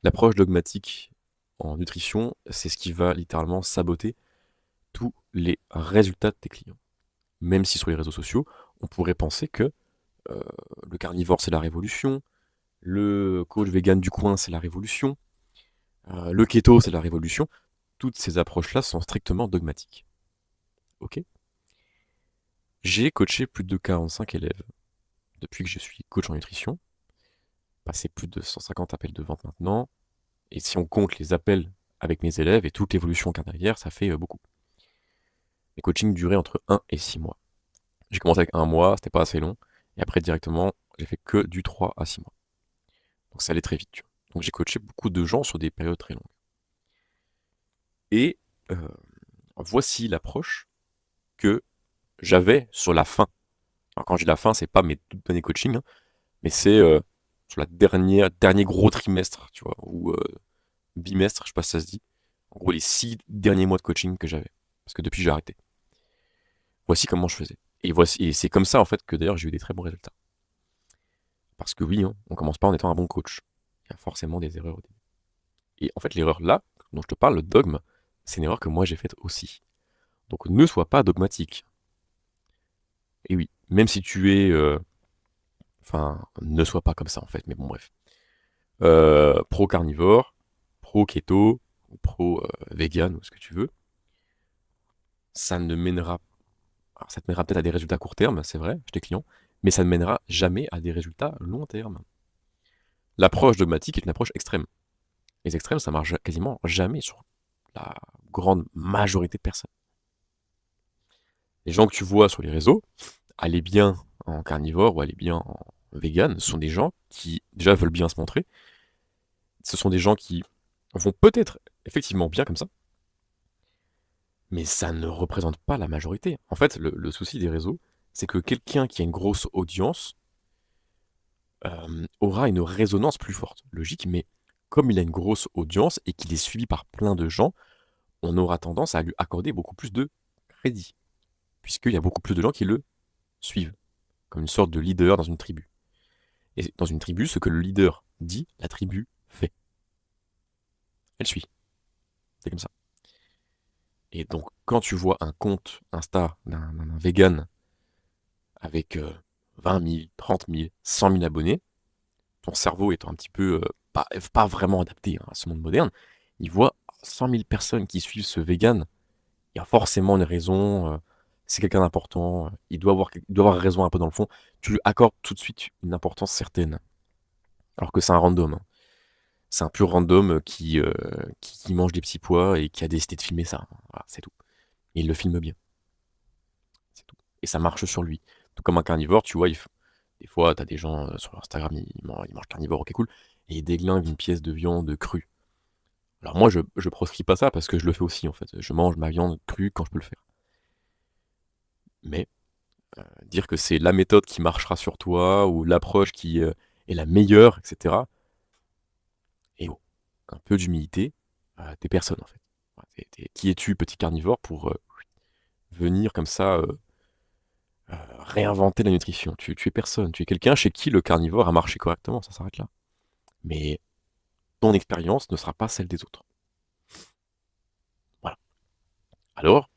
L'approche dogmatique en nutrition, c'est ce qui va littéralement saboter tous les résultats de tes clients. Même si sur les réseaux sociaux, on pourrait penser que le carnivore c'est la révolution, le coach vegan du coin c'est la révolution, le keto c'est la révolution. Toutes ces approches-là sont strictement dogmatiques. Ok. J'ai coaché plus de 45 élèves depuis que je suis coach en nutrition, passé plus de 150 appels de vente maintenant, et si on compte les appels avec mes élèves et toute l'évolution qu'il y a derrière, ça fait beaucoup. Les coachings duraient entre 1 et 6 mois. J'ai commencé avec 1 mois, c'était pas assez long, et après directement, j'ai fait que du 3 à 6 mois. Donc ça allait très vite, tu vois. Donc j'ai coaché beaucoup de gens sur des périodes très longues. Et voici l'approche que j'avais sur la fin. Alors quand je dis la fin, c'est pas mes tout derniers coachings, hein, mais c'est sur la dernier gros trimestre, tu vois, ou bimestre, je sais pas si ça se dit. En gros, les 6 derniers mois de coaching que j'avais. Parce que depuis, j'ai arrêté. Voici comment je faisais. Et c'est comme ça, en fait, que d'ailleurs, j'ai eu des très bons résultats. Parce que oui, hein, on commence pas en étant un bon coach. Il y a forcément des erreurs au début. Et en fait, l'erreur là, dont je te parle, le dogme, c'est une erreur que moi j'ai faite aussi. Donc ne sois pas dogmatique. Et oui, même si tu es... Enfin, ne sois pas comme ça en fait, mais bon bref. Pro-carnivore, pro-keto, pro-vegan, ou ce que tu veux, ça ne mènera... Alors, ça te mènera peut-être à des résultats court terme, c'est vrai, chez tes clients, mais ça ne mènera jamais à des résultats long terme. L'approche dogmatique est une approche extrême. Les extrêmes, ça marche quasiment jamais sur la grande majorité de personnes. Les gens que tu vois sur les réseaux, aller bien en carnivore ou aller bien en vegan, ce sont des gens qui déjà veulent bien se montrer. Ce sont des gens qui vont peut-être effectivement bien comme ça, mais ça ne représente pas la majorité. En fait, le souci des réseaux, c'est que quelqu'un qui a une grosse audience aura une résonance plus forte. Logique, mais comme il a une grosse audience et qu'il est suivi par plein de gens, on aura tendance à lui accorder beaucoup plus de crédit, puisqu'il y a beaucoup plus de gens qui le suivent, comme une sorte de leader dans une tribu. Et dans une tribu, ce que le leader dit, la tribu fait. Elle suit. C'est comme ça. Et donc, quand tu vois un compte Insta d'un vegan avec 20 000, 30 000, 100 000 abonnés, ton cerveau étant un petit peu pas vraiment adapté à ce monde moderne, il voit 100 000 personnes qui suivent ce vegan. Il y a forcément une raison. C'est quelqu'un d'important. Il doit avoir raison un peu dans le fond. Tu lui accordes tout de suite une importance certaine. Alors que c'est un random, hein. C'est un pur random qui mange des petits pois et qui a décidé de filmer ça. Voilà, c'est tout. Et il le filme bien. C'est tout. Et ça marche sur lui. Tout comme un carnivore, tu vois, des fois, t'as des gens sur Instagram, ils mangent carnivore, ok cool, et ils déglinguent une pièce de viande crue. Alors moi, je proscris pas ça parce que je le fais aussi, en fait. Je mange ma viande crue quand je peux le faire. Mais dire que c'est la méthode qui marchera sur toi ou l'approche qui est la meilleure, etc. Et oh, un peu d'humilité, t'es personne en fait. Qui es-tu, petit carnivore, pour venir comme ça réinventer la nutrition? Tu es personne, tu es quelqu'un chez qui le carnivore a marché correctement, ça s'arrête là. Mais ton expérience ne sera pas celle des autres. Voilà. Alors,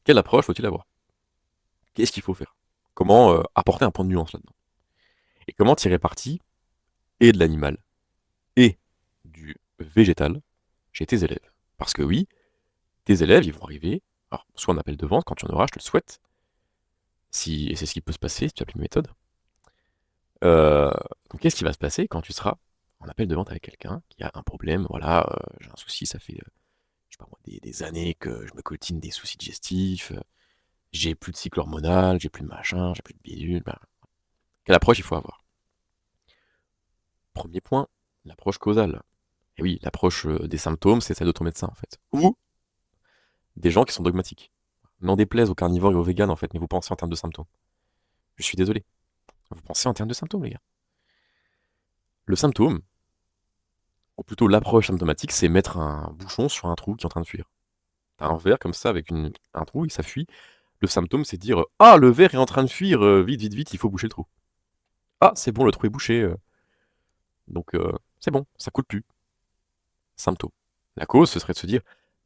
quelle approche faut-il avoir? Qu'est-ce qu'il faut faire? Comment apporter un point de nuance là-dedans? Et comment tirer parti et de l'animal et du végétal chez tes élèves? Parce que oui, tes élèves, ils vont arriver, alors soit en appel de vente, quand tu en auras, je te le souhaite, et c'est ce qui peut se passer si tu appliques une méthode. Donc qu'est-ce qui va se passer quand tu seras en appel de vente avec quelqu'un qui a un problème? Voilà, j'ai un souci, ça fait, je sais pas moi, des années que je me coltine des soucis digestifs, j'ai plus de cycle hormonal, j'ai plus de machin, j'ai plus de bidule. Bah, quelle approche il faut avoir? Premier point, l'approche causale. Et oui, l'approche des symptômes, c'est celle de ton médecin en fait. Ou des gens qui sont dogmatiques. N'en déplaise aux carnivores et aux véganes en fait, mais vous pensez en termes de symptômes. Je suis désolé. Vous pensez en termes de symptômes, les gars. Le symptôme, ou plutôt l'approche symptomatique, c'est mettre un bouchon sur un trou qui est en train de fuir. T'as un verre comme ça avec un trou et ça fuit. Le symptôme, c'est dire ah, le verre est en train de fuir, vite, vite, vite, il faut boucher le trou. Ah, c'est bon, le trou est bouché. Donc, c'est bon, ça coule plus. symptôme. La cause, ce serait de se dire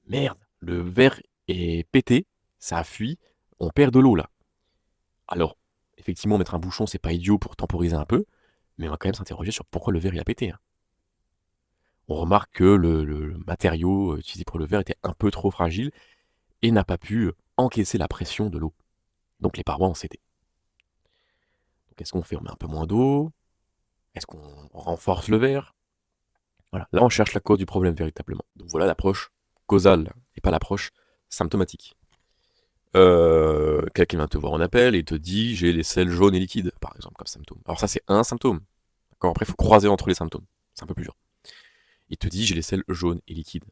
merde, le verre est pété, ça a fui, on perd de l'eau là. Alors, effectivement, mettre un bouchon, c'est pas idiot pour temporiser un peu, mais on va quand même s'interroger sur pourquoi le verre il a pété. Hein. On remarque que le matériau utilisé pour le verre était un peu trop fragile et n'a pas pu encaisser la pression de l'eau. Donc les parois ont cédé. Donc est-ce qu'on fait? On met un peu moins d'eau? Est-ce qu'on renforce le verre? Voilà. Là, on cherche la cause du problème véritablement. Donc voilà l'approche causale et pas l'approche symptomatique. Quelqu'un vient te voir en appel et te dit j'ai les selles jaunes et liquides, par exemple, comme symptôme. Alors ça, c'est un symptôme. D'accord. Après, il faut croiser entre les symptômes. C'est un peu plus dur. Il te dit j'ai les selles jaunes et liquides.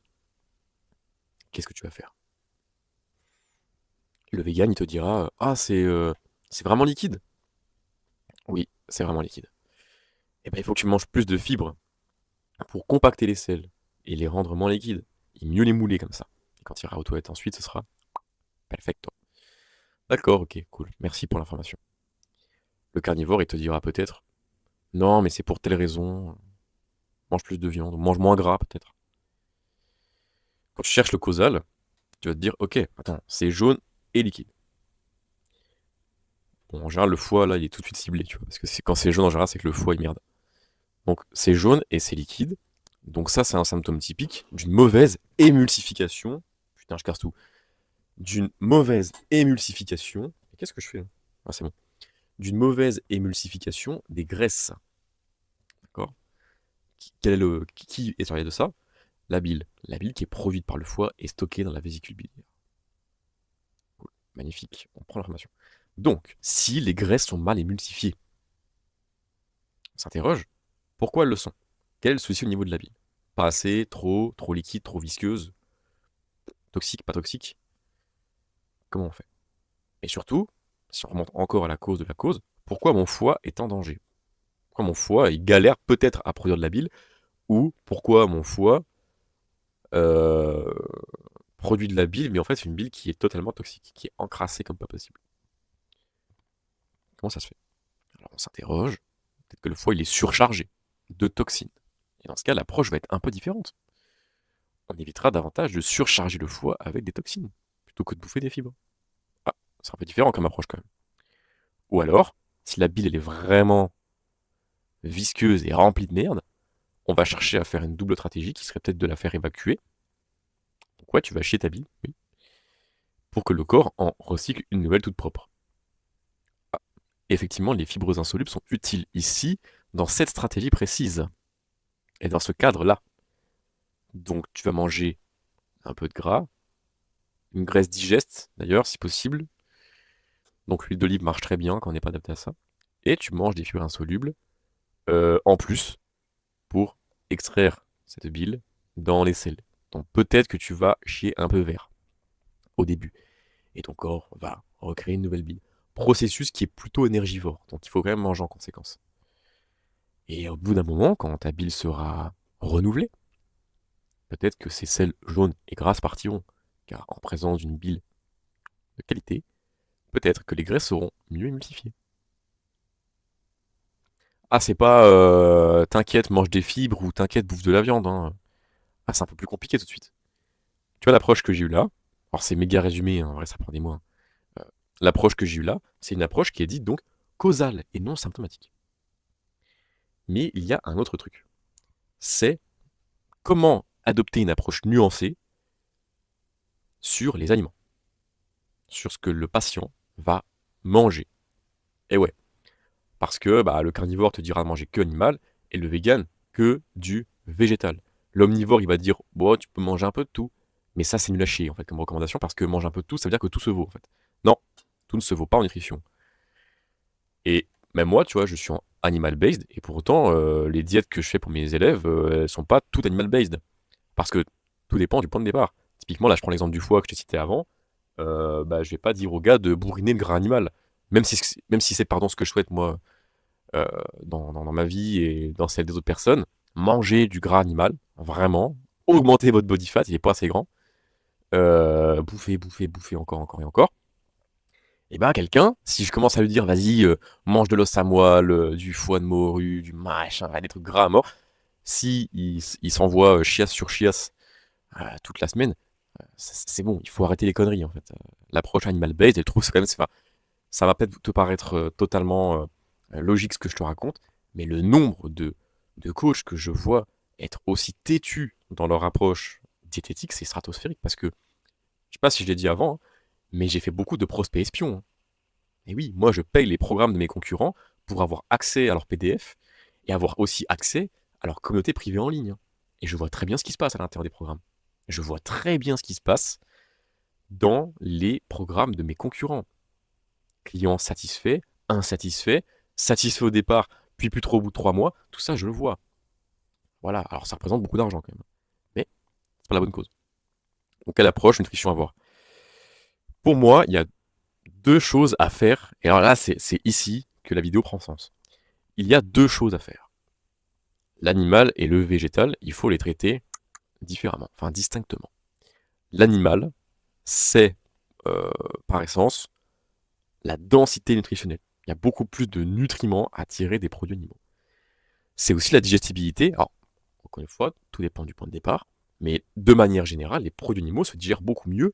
Qu'est-ce que tu vas faire? Le vegan, il te dira ah, c'est vraiment liquide. Oui, c'est vraiment liquide. Eh ben, il faut que tu manges plus de fibres pour compacter les selles et les rendre moins liquides et mieux les mouler comme ça. Et quand tu iras aux toilettes ensuite, ce sera perfecto. D'accord, ok, cool. Merci pour l'information. Le carnivore, il te dira peut-être non, mais c'est pour telle raison. Mange plus de viande, mange moins gras peut-être. Quand tu cherches le causal, tu vas te dire ok, attends, c'est jaune et liquide. Bon, en général, le foie, là, il est tout de suite ciblé, tu vois, parce que quand c'est jaune, en général, c'est que le foie, il merde. Donc, c'est jaune et c'est liquide. Donc ça, c'est un symptôme typique d'une mauvaise émulsification. Putain, je casse tout. D'une mauvaise émulsification. Et qu'est-ce que je fais là? Ah, c'est bon. D'une mauvaise émulsification des graisses. D'accord? Qui est chargé de ça? La bile. La bile qui est produite par le foie et stockée dans la vésicule biliaire. Cool. Magnifique. On prend l'information. Donc, si les graisses sont mal émulsifiées, on s'interroge, pourquoi elles le sont? Quel est le souci au niveau de la bile? Pas assez, trop liquide, trop visqueuse, toxique, pas toxique? Comment on fait? Et surtout, si on remonte encore à la cause de la cause, pourquoi mon foie est en danger? Pourquoi mon foie, il galère peut-être à produire de la bile? Ou pourquoi mon foie euh, produit de la bile, mais en fait c'est une bile qui est totalement toxique, qui est encrassée comme pas possible? Comment ça se fait? Alors on s'interroge, peut-être que le foie il est surchargé de toxines. Et dans ce cas, l'approche va être un peu différente. On évitera davantage de surcharger le foie avec des toxines, plutôt que de bouffer des fibres. Ah, c'est un peu différent comme approche quand même. Ou alors, si la bile elle est vraiment visqueuse et remplie de merde, on va chercher à faire une double stratégie qui serait peut-être de la faire évacuer. Donc ouais, tu vas chier ta bile, oui, pour que le corps en recycle une nouvelle toute propre. Ah, effectivement, les fibres insolubles sont utiles ici, dans cette stratégie précise, et dans ce cadre-là. Donc tu vas manger un peu de gras, une graisse digeste d'ailleurs, si possible. Donc l'huile d'olive marche très bien quand on n'est pas adapté à ça. Et tu manges des fibres insolubles en plus pour extraire cette bile dans les selles. Donc peut-être que tu vas chier un peu vert au début. Et ton corps va recréer une nouvelle bile. Processus qui est plutôt énergivore. Donc il faut quand même manger en conséquence. Et au bout d'un moment, quand ta bile sera renouvelée, peut-être que ces selles jaunes et grasses partiront. Car en présence d'une bile de qualité, peut-être que les graisses seront mieux émulsifiées. Ah, c'est pas t'inquiète, mange des fibres ou t'inquiète, bouffe de la viande. Hein. Ah, c'est un peu plus compliqué tout de suite. Tu vois l'approche que j'ai eue là, alors c'est méga résumé, hein, en vrai ça prend des mois. L'approche que j'ai eue là, c'est une approche qui est dite donc causale et non symptomatique. Mais il y a un autre truc. C'est comment adopter une approche nuancée sur les aliments. Sur ce que le patient va manger. Et ouais. Parce que le carnivore te dira de manger que animal et le vegan que du végétal. L'omnivore, il va dire bon, tu peux manger un peu de tout. Mais ça, c'est nul à chier en fait comme recommandation parce que manger un peu de tout, ça veut dire que tout se vaut en fait. Non, tout ne se vaut pas en nutrition. Et même moi, tu vois, je suis en animal based et pour autant, les diètes que je fais pour mes élèves, elles sont pas toutes animal based. Parce que tout dépend du point de départ. Typiquement, là, je prends l'exemple du foie que je t'ai cité avant. Je vais pas dire au gars de bourriner le gras animal. Même si c'est pardon ce que je souhaite moi dans ma vie et dans celle des autres personnes, manger du gras animal, vraiment, augmenter votre body fat, il est pas assez grand, bouffer encore et encore. Et quelqu'un, si je commence à lui dire, vas-y, mange de l'os à moelle, du foie de morue, du machin, des trucs gras à mort, Si il s'envoie chiasse sur chiasse toute la semaine, c'est bon, il faut arrêter les conneries en fait. L'approche animal-based, je trouve, c'est quand même, ça va peut-être te paraître totalement logique ce que je te raconte, mais le nombre de coachs que je vois être aussi têtus dans leur approche diététique, c'est stratosphérique. Parce que, je sais pas si je l'ai dit avant, hein, mais j'ai fait beaucoup de prospects espions, hein. Et oui, moi je paye les programmes de mes concurrents pour avoir accès à leur PDF et avoir aussi accès à leur communauté privée en ligne, hein. Et je vois très bien ce qui se passe à l'intérieur des programmes. Je vois très bien ce qui se passe dans les programmes de mes concurrents. Clients satisfaits, insatisfaits, satisfaits au départ, puis plus trop au bout de 3 mois, tout ça je le vois. Voilà, alors ça représente beaucoup d'argent quand même. Mais c'est pas la bonne cause. Donc quelle approche nutrition avoir? Pour moi, il y a 2 choses à faire, et alors là c'est ici que la vidéo prend sens. Il y a 2 choses à faire. L'animal et le végétal, il faut les traiter différemment, enfin distinctement. L'animal, c'est par essence la densité nutritionnelle. Il y a beaucoup plus de nutriments à tirer des produits animaux. C'est aussi la digestibilité. Alors, encore une fois, tout dépend du point de départ, mais de manière générale, les produits animaux se digèrent beaucoup mieux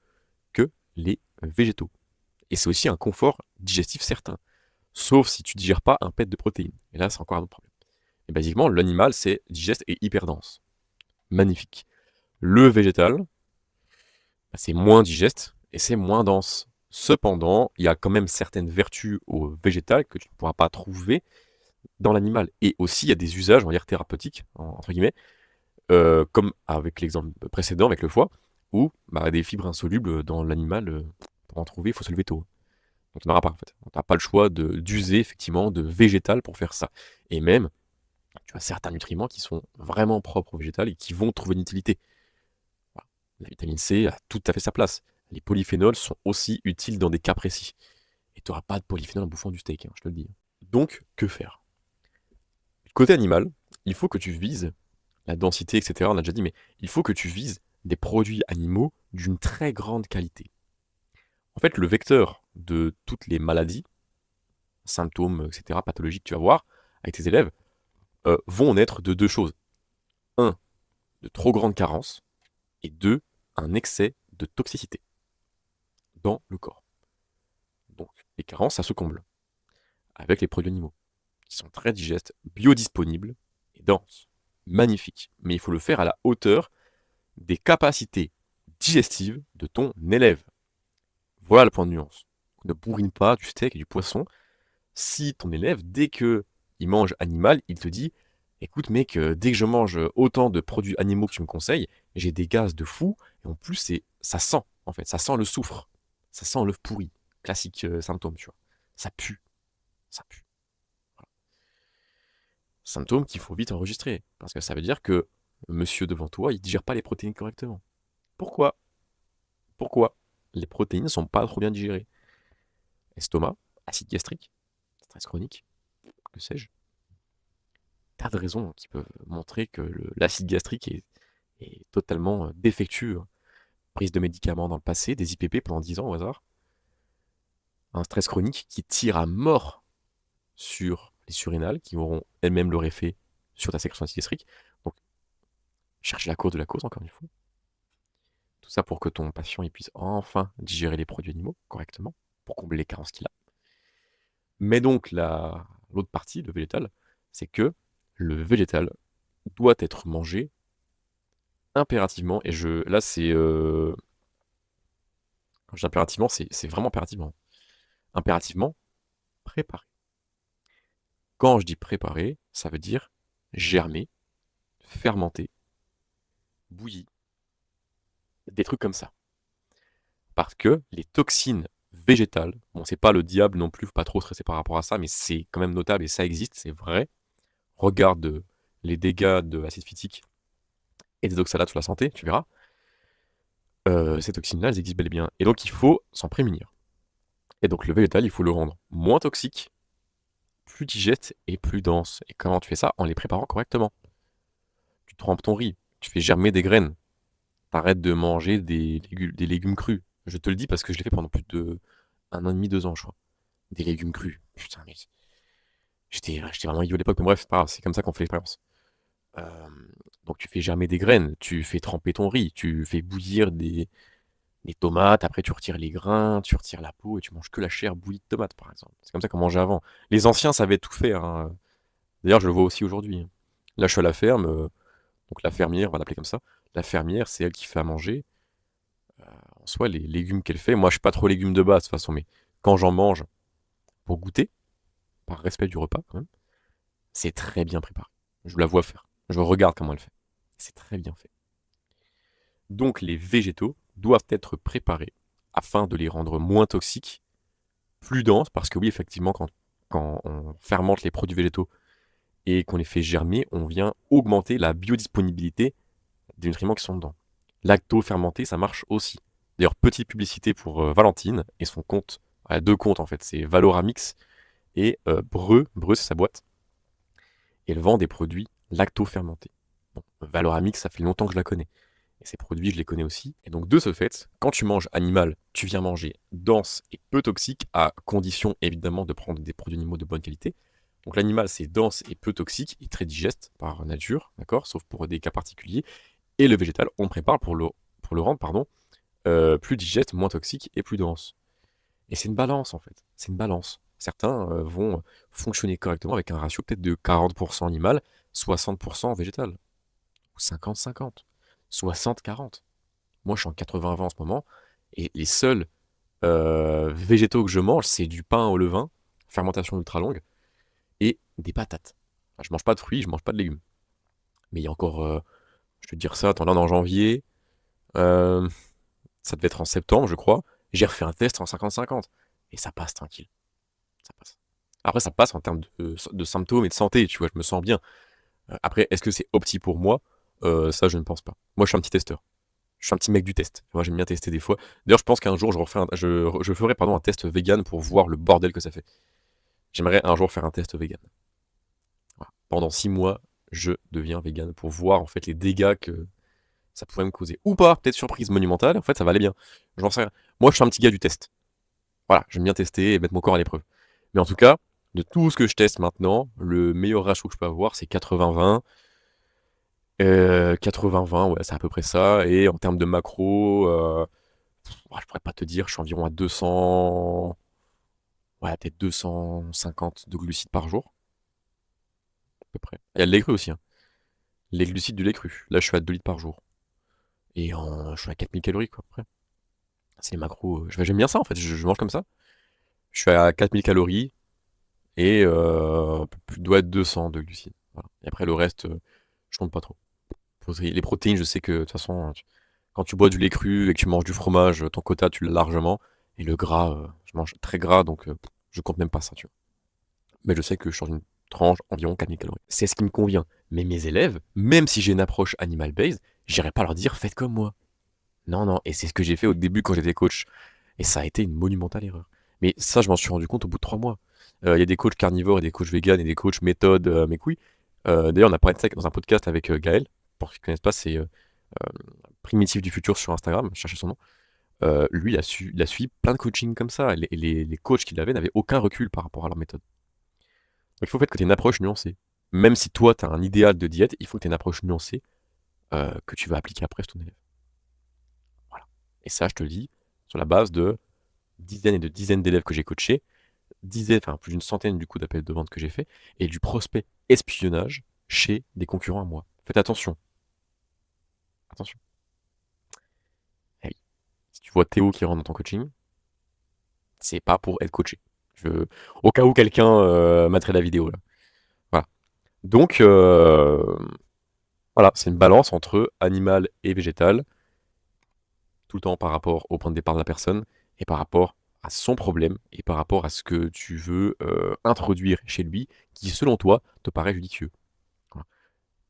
que les végétaux. Et c'est aussi un confort digestif certain. Sauf si tu digères pas un pet de protéines. Et là, c'est encore un autre problème. Et basiquement, l'animal, c'est digeste et hyper dense. Magnifique. Le végétal, c'est moins digeste et c'est moins dense. Cependant, il y a quand même certaines vertus au végétal que tu ne pourras pas trouver dans l'animal. Et aussi, il y a des usages, on va dire, thérapeutiques, entre guillemets, comme avec l'exemple précédent, avec le foie, où des fibres insolubles dans l'animal, pour en trouver, il faut se lever tôt. Donc tu n'en auras pas, en fait. Tu n'as pas le choix d'user, effectivement, de végétal pour faire ça. Et même, tu as certains nutriments qui sont vraiment propres au végétal et qui vont trouver une utilité. Voilà. La vitamine C a tout à fait sa place. Les polyphénols sont aussi utiles dans des cas précis. Et tu n'auras pas de polyphénol en bouffant du steak, hein, je te le dis. Donc, que faire? Côté animal, il faut que tu vises la densité, etc. On a déjà dit, mais il faut que tu vises des produits animaux d'une très grande qualité. En fait, le vecteur de toutes les maladies, symptômes, etc., pathologiques que tu vas voir avec tes élèves, vont naître de 2 choses. 1, de trop grande carence, et 2, un excès de toxicité dans le corps. Donc, les carences, ça se comble avec les produits animaux, qui sont très digestes, biodisponibles et denses. Magnifique. Mais il faut le faire à la hauteur des capacités digestives de ton élève. Voilà le point de nuance. Ne bourrine pas du steak et du poisson. Si ton élève, dès qu'il mange animal, il te dit écoute mec, dès que je mange autant de produits animaux que tu me conseilles, j'ai des gaz de fou, et en plus ça sent, en fait, ça sent le soufre, ça sent l'œuf pourri, classique symptôme, tu vois. Ça pue, ça pue. Voilà. Symptôme qu'il faut vite enregistrer, parce que ça veut dire que monsieur devant toi, il digère pas les protéines correctement. Pourquoi? Pourquoi? Les protéines ne sont pas trop bien digérées. Estomac, acide gastrique, stress chronique, que sais-je. Tas de raisons qui peuvent montrer que l'acide gastrique est totalement défectueux. Prise de médicaments dans le passé, des IPP pendant 10 ans au hasard. Un stress chronique qui tire à mort sur les surrénales, qui auront elles-mêmes leur effet sur ta sécrétion acide gastrique. Donc, chercher la cause de la cause, encore une fois. Tout ça pour que ton patient il puisse enfin digérer les produits animaux correctement, pour combler les carences qu'il a. Mais donc, l'autre partie, le végétal, c'est que le végétal doit être mangé impérativement, et là c'est quand je dis impérativement, c'est vraiment impérativement. Impérativement préparé. Quand je dis préparé, ça veut dire germé, fermenté, bouilli, des trucs comme ça. Parce que les toxines végétales, bon c'est pas le diable non plus, faut pas trop stresser par rapport à ça, mais c'est quand même notable et ça existe, c'est vrai. Regarde les dégâts de l'acide phytique et des oxalates sur la santé, tu verras. Ces toxines-là, elles existent bel et bien. Et donc il faut s'en prémunir. Et donc le végétal, il faut le rendre moins toxique, plus digeste et plus dense. Et comment tu fais ça? En les préparant correctement. Tu trempes ton riz, tu fais germer des graines, t'arrêtes de manger des légumes crus. Je te le dis parce que je l'ai fait pendant plus de 1 an et demi, 2 ans, je crois. Des légumes crus. Putain, mais j'étais vraiment idiot à l'époque, mais bref, c'est pas grave, c'est comme ça qu'on fait l'expérience. Donc tu fais germer des graines, tu fais tremper ton riz, tu fais bouillir des tomates, après tu retires les grains, tu retires la peau et tu manges que la chair bouillie de tomate, par exemple. C'est comme ça qu'on mangeait avant. Les anciens savaient tout faire, hein. D'ailleurs, je le vois aussi aujourd'hui, hein. Là, je suis à la ferme, donc la fermière, on va l'appeler comme ça. La fermière, c'est elle qui fait à manger. En soi, les légumes qu'elle fait, moi, je suis pas trop légumes de base, de toute façon, mais quand j'en mange pour goûter, par respect du repas, quand même, c'est très bien préparé. Je la vois faire. Je regarde comment elle fait. C'est très bien fait. Donc, les végétaux doivent être préparés afin de les rendre moins toxiques, plus denses, parce que oui, effectivement, quand on fermente les produits végétaux et qu'on les fait germer, on vient augmenter la biodisponibilité des nutriments qui sont dedans. Lacto-fermenté, ça marche aussi. D'ailleurs, petite publicité pour Valentine et son compte, deux comptes en fait, c'est Valoramix et Breu, Breu c'est sa boîte, et elle vend des produits lacto-fermentés. Bon, Valoramix, ça fait longtemps que je la connais. Et ces produits, je les connais aussi. Et donc, de ce fait, quand tu manges animal, tu viens manger dense et peu toxique, à condition évidemment de prendre des produits animaux de bonne qualité. Donc, l'animal, c'est dense et peu toxique et très digeste par nature, d'accord, sauf pour des cas particuliers. Et le végétal, on le prépare pour le rendre pardon, plus digeste, moins toxique et plus dense. Et c'est une balance en fait. C'est une balance. Certains vont fonctionner correctement avec un ratio peut-être de 40% animal, 60% végétal. Ou 50-50. 60-40. Moi, je suis en 80-20 en ce moment. Et les seuls végétaux que je mange, c'est du pain au levain, fermentation ultra longue, et des patates. Enfin, je mange pas de fruits, je mange pas de légumes. Mais il y a encore, je vais te dire ça, attends, là on est en janvier, euh, ça devait être en septembre, je crois. J'ai refait un test en 50-50. Et ça passe tranquille. Ça passe. Après, ça passe en termes de symptômes et de santé, tu vois, je me sens bien. Après, est-ce que c'est opti pour moi? Ça, je ne pense pas. Moi, je suis un petit testeur. Je suis un petit mec du test. Moi, j'aime bien tester des fois. D'ailleurs, je pense qu'un jour, je ferai pardon, un test vegan pour voir le bordel que ça fait. J'aimerais un jour faire un test vegan. Voilà. Pendant 6 mois, je deviens vegan pour voir en fait les dégâts que ça pourrait me causer. Ou pas, peut-être surprise monumentale, en fait, ça va aller bien. J'en sais rien. Moi, je suis un petit gars du test. Voilà, j'aime bien tester et mettre mon corps à l'épreuve. Mais en tout cas, de tout ce que je teste maintenant, le meilleur ratio que je peux avoir, c'est 80-20. 80-20, ouais, c'est à peu près ça. Et en termes de macro, je pourrais pas te dire, je suis environ à 200, ouais, peut-être 250 de glucides par jour, à peu près. Il y a le lait cru aussi, hein. Les glucides du lait cru. Là, je suis à 2 litres par jour. Et je suis à 4000 calories, quoi, après. C'est les macros. J'aime bien ça, en fait. Je mange comme ça. Je suis à 4000 calories et doit être 200 de glucides. Voilà. Et après, le reste, je compte pas trop. Les protéines, je sais que de toute façon, quand tu bois du lait cru et que tu manges du fromage, ton quota, tu l'as largement. Et le gras, je mange très gras, donc je compte même pas ça, tu vois. Mais je sais que je suis dans une tranche environ 4000 calories. C'est ce qui me convient. Mais mes élèves, même si j'ai une approche animal-based, j'irai pas leur dire faites comme moi. Non, non. Et c'est ce que j'ai fait au début quand j'étais coach. Et ça a été une monumentale erreur. Mais ça, je m'en suis rendu compte au bout de 3 mois. Il y a des coachs carnivores et des coachs véganes et des coachs méthode, mes couilles. D'ailleurs, on a parlé de ça dans un podcast avec Gaël. Pour ceux qui ne connaissent pas, c'est Primitif du futur sur Instagram, cherchez son nom. Lui, il a suivi plein de coachings comme ça. Les coachs qu'il avait n'avaient aucun recul par rapport à leur méthode. Donc il faut en fait que tu aies une approche nuancée. Même si toi, tu as un idéal de diète, il faut que tu aies une approche nuancée que tu vas appliquer après sur ton élève. Voilà. Et ça, je te le dis, sur la base de dizaines et de dizaines d'élèves que j'ai coachés, enfin plus d'une centaine du coup d'appels de vente que j'ai fait, et du prospect espionnage chez des concurrents à moi. Faites attention. Attention. Eh oui. Si tu vois Théo qui rentre dans ton coaching, c'est pas pour être coaché. Au cas où quelqu'un mettrait la vidéo là. Voilà. Donc voilà, c'est une balance entre animal et végétal, tout le temps par rapport au point de départ de la personne et par rapport à son problème et par rapport à ce que tu veux introduire chez lui qui, selon toi, te paraît judicieux. Voilà.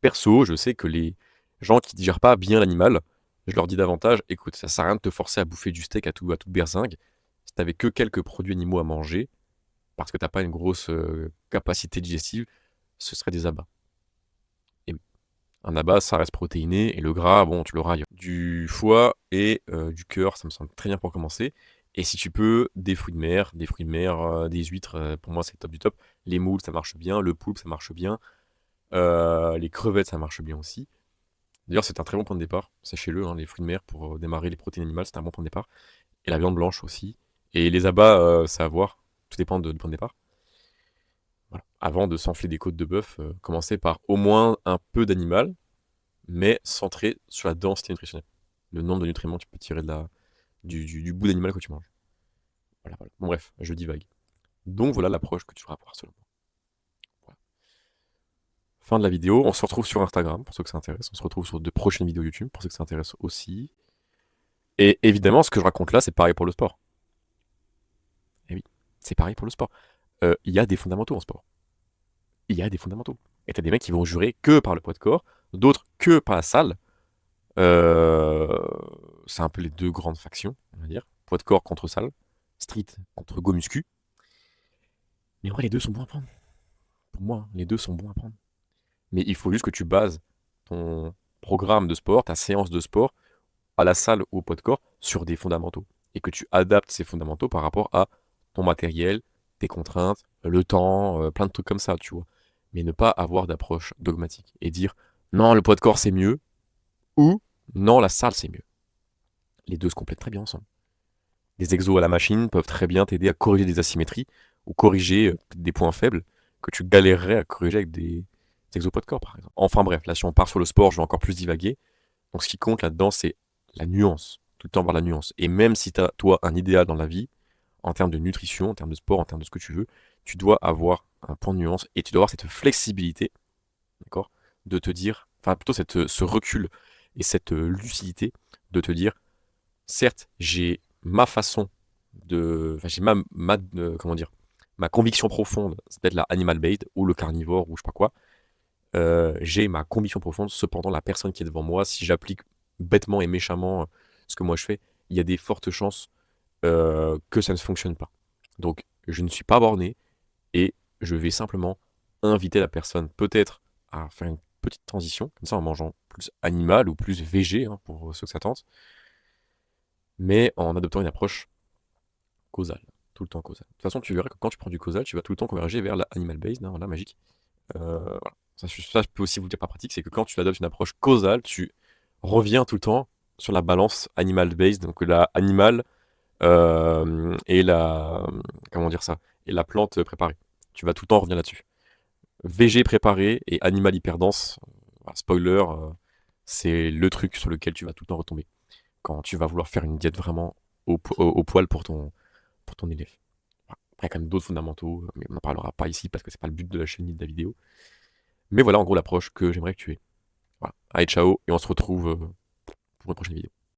Perso, je sais que les gens qui digèrent pas bien l'animal, je leur dis davantage, écoute, ça sert à rien de te forcer à bouffer du steak à toute berzingue. Si t'avais que quelques produits animaux à manger, parce que t'as pas une grosse capacité digestive, ce serait des abats. Et un abat, ça reste protéiné, et le gras, bon, tu l'auras ailleurs. Du foie et du cœur, ça me semble très bien pour commencer. Et si tu peux, des fruits de mer, des huîtres, pour moi c'est le top du top. Les moules, ça marche bien. Le poulpe, ça marche bien. Les crevettes, ça marche bien aussi. D'ailleurs, c'est un très bon point de départ, sachez-le, hein, les fruits de mer pour démarrer les protéines animales, c'est un bon point de départ. Et la viande blanche aussi. Et les abats, c'est à voir. Tout dépend du point de départ. Voilà. Avant de s'enfler des côtes de bœuf, commencez par au moins un peu d'animal, mais centré sur la densité nutritionnelle. Le nombre de nutriments que tu peux tirer du bout d'animal que tu manges. Voilà, voilà. Bon, bref, je divague. Donc voilà l'approche que tu devras avoir selon moi. Voilà. Fin de la vidéo. On se retrouve sur Instagram pour ceux que ça intéresse. On se retrouve sur de prochaines vidéos YouTube pour ceux que ça intéresse aussi. Et évidemment, ce que je raconte là, c'est pareil pour le sport. Et oui, c'est pareil pour le sport. Il y a des fondamentaux en sport. Il y a des fondamentaux. Et t'as des mecs qui vont jurer que par le poids de corps, d'autres que par la salle. C'est un peu les deux grandes factions, on va dire. Poids de corps contre salle, street contre go muscu. Mais en vrai, les deux sont bons à prendre. Pour moi, les deux sont bons à prendre. Mais il faut juste que tu bases ton programme de sport, ta séance de sport, à la salle ou au poids de corps, sur des fondamentaux. Et que tu adaptes ces fondamentaux par rapport à ton matériel, tes contraintes, le temps, plein de trucs comme ça, tu vois. Mais ne pas avoir d'approche dogmatique et dire non, le poids de corps c'est mieux ou non, la salle c'est mieux. Les deux se complètent très bien ensemble. Les exos à la machine peuvent très bien t'aider à corriger des asymétries ou corriger des points faibles que tu galérerais à corriger avec des exos poids de corps par exemple. Enfin bref, là si on part sur le sport, je vais encore plus divaguer. Donc ce qui compte là-dedans, c'est la nuance. Tout le temps voir la nuance. Et même si tu as, toi, un idéal dans la vie, en termes de nutrition, en termes de sport, en termes de ce que tu veux, tu dois avoir un point de nuance et tu dois avoir cette flexibilité, d'accord, de te dire, enfin plutôt ce recul et cette lucidité de te dire, certes, j'ai ma façon de, enfin j'ai comment dire, ma conviction profonde, c'est peut-être la animal based ou le carnivore ou je sais pas quoi. J'ai ma conviction profonde, cependant la personne qui est devant moi, si j'applique bêtement et méchamment ce que moi je fais, il y a des fortes chances que ça ne fonctionne pas. Donc je ne suis pas borné et je vais simplement inviter la personne peut-être à faire une petite transition, comme ça en mangeant plus animal ou plus végé, hein, pour ceux que ça tente, mais en adoptant une approche causale, tout le temps causale. De toute façon, tu verras que quand tu prends du causal, tu vas tout le temps converger vers la animal based, hein, voilà, magique. Voilà. Ça, je peux aussi vous dire par pratique, c'est que quand tu adoptes une approche causale, tu reviens tout le temps sur la balance animal-based, donc la animal et la comment dire ça, et la plante préparée. Tu vas tout le temps revenir là-dessus. VG préparé et animal hyper dense, voilà, spoiler, c'est le truc sur lequel tu vas tout le temps retomber quand tu vas vouloir faire une diète vraiment au poil pour ton élève. Voilà. Après, il y a quand même d'autres fondamentaux, mais on n'en parlera pas ici parce que c'est pas le but de la chaîne ni de la vidéo. Mais voilà en gros l'approche que j'aimerais que tu aies. Voilà. Allez, ciao, et on se retrouve pour une prochaine vidéo.